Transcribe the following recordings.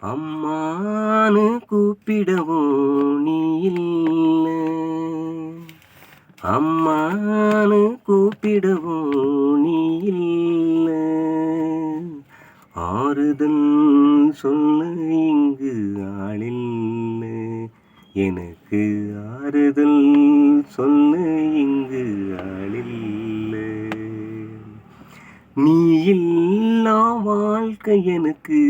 அம்மானு கூப்பிடவும் நீ இல்ல, அம்மானு கூப்பிடவும் நீ இல்ல, ஆறுதல் சொல்ல இங்கு ஆளில்ல, எனக்கு ஆறுதல் சொல்ல இங்கு ஆளில்ல. நீ இல்லா வாழ்க்கை எனக்கு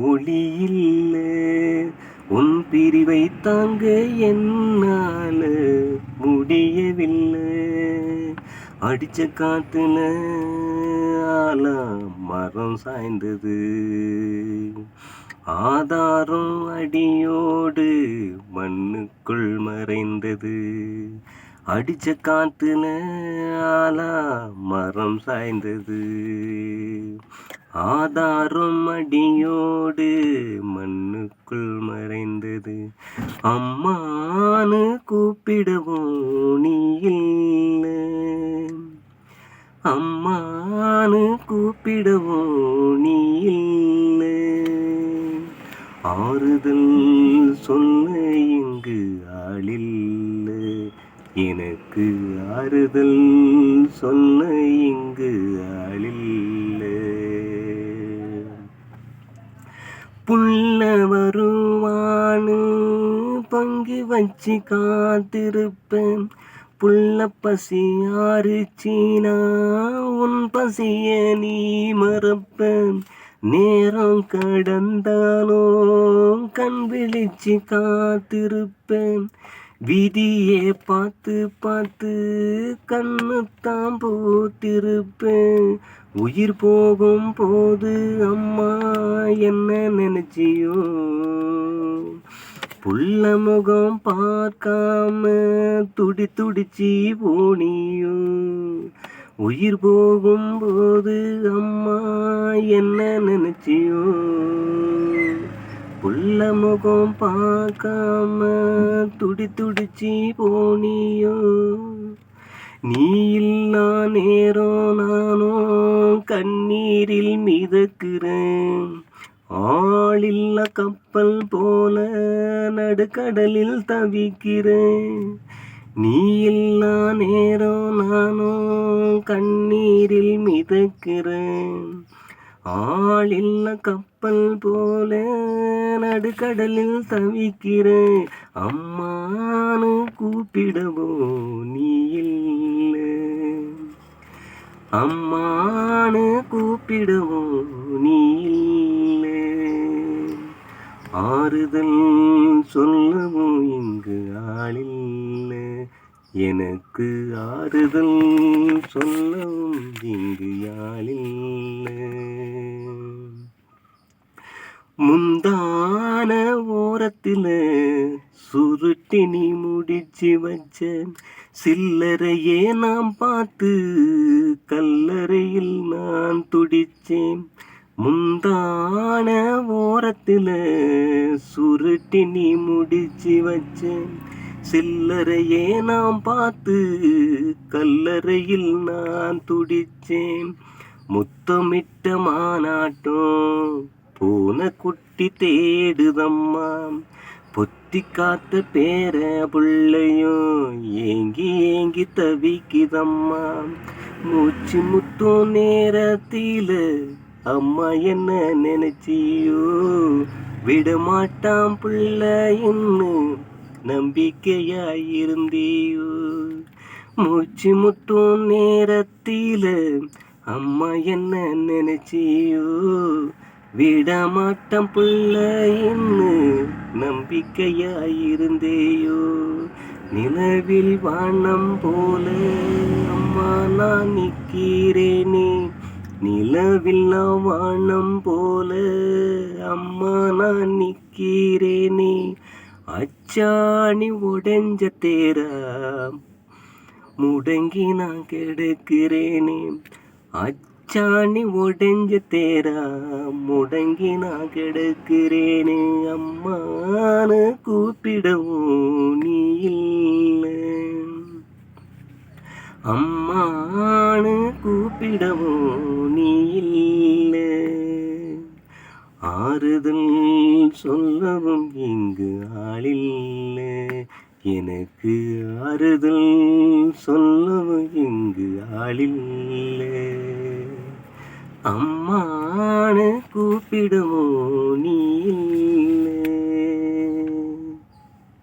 ஒளி இல்ல, உன் பிரிவை தாங்க என்னால முடியவில்லை. அடிச்ச காத்துல ஆலா மரம் சாய்ந்தது, ஆதாரம் அடியோடு மண்ணுக்குள் மறைந்தது. அடிச்ச காத்துல ஆலா மரம் சாய்ந்தது, ஆதாரம் அடியோடு மண்ணுக்குள் மறைந்தது. அம்மானு கூப்பிடவும் நீ இல்ல, அம்மானு கூப்பிடவும் நீ இல்ல, ஆறுதல் சொல்ல இங்கு ஆளில்ல, எனக்கு ஆறுதல் சொல்ல இங்கு ஆளில்ல. புள்ள வருவானு பங்கு வச்சு காத்திருப்பேன், புள்ள பசி ஆறுச்சினா உன் பசிய நீ மறப்பேன். நேரம் கடந்தாலும் கண் விழிச்சு காத்திருப்பேன், விதியே பார்த்து பார்த்து கண்ணுத்தான் போத்திருப்பேன். உயிர் போகும் போது அம்மா என்ன நினைச்சியோ, புள்ள முகம் பார்க்காம துடி துடிச்சி போனியோ. உயிர் போகும் போது அம்மா என்ன நினைச்சியோ, புள்ள முகம் பார்க்காம துடி துடிச்சி போனியோ. நீ இல்லா நேரம் நானும் கண்ணீரில் மிதக்கிறேன், ஆளில்ல கப்பல் போல நடுக்கடலில் தவிக்கிறேன். நீ இல்லா நேரம் நானும் கண்ணீரில் மிதக்கிறேன், ஆளில்ல கப்பல் போல நடுக்கடலில் தவிக்கிறேன். அம்மானு கூப்பிடவோ நீ இல்ல, அம்மானு கூப்பிடவோ நீ இல்ல, ஆறுதல் சொல்லவும் இங்கு ஆளில்ல, எனக்கு ஆறுதல் சொல்லவும் இங்கு ஆளில்ல. முந்தான ஓரத்தில சுருட்டி நீ முடிச்சு வச்ச சில்லறையே நாம் பார்த்து கல்லறையில் நான் துடிச்சேன். முந்தான ஓரத்தில சுருட்டி நீ முடிச்சு வச்ச சில்லறையே நாம் பார்த்து கல்லறையில் நான் துடிச்சேன். முத்தமிட்ட மாநாட்டம் போன குட்டி தேடுதம்மா, பொத்தி காத்த பேர புள்ளையும் ஏங்கி ஏங்கி தவிக்குதம்மா. மூச்சு முத்தும் நேரத்தில அம்மா என்ன நினைச்சியோ, விடமாட்டான் பிள்ளைன்னு நம்பிக்கையாயிருந்தியோ. மூச்சு முத்தும் நேரத்தில அம்மா என்ன நினைச்சியோ, விடமாட்டம் பிள்ளைன்னு நம்பிக்கையாயிருந்தேயோ. நிலவில் வானம் போல அம்மா நான் நிற்கிறேனே, நிலவில் வானம் போல அம்மா நான் நிற்கிறேனே. அச்சாணி உடைஞ்ச தேரா முடங்கி நான் கிடக்கிறேனே, அச்சாணி உடைஞ்ச தேரா முடங்கி நான் கிடக்கிறேனே. அம்மானு கூப்பிடவும் நீ இல்ல, அம்மானு கூப்பிடவும் நீ இல்ல, ஆறுதல் சொல்லவும் இங்கு ஆளில்லை. எனக்கு ஆறுதல் சொல்லவும் இங்கு ஆளில்லை. அம்மானு கூப்பிடுமோ நீ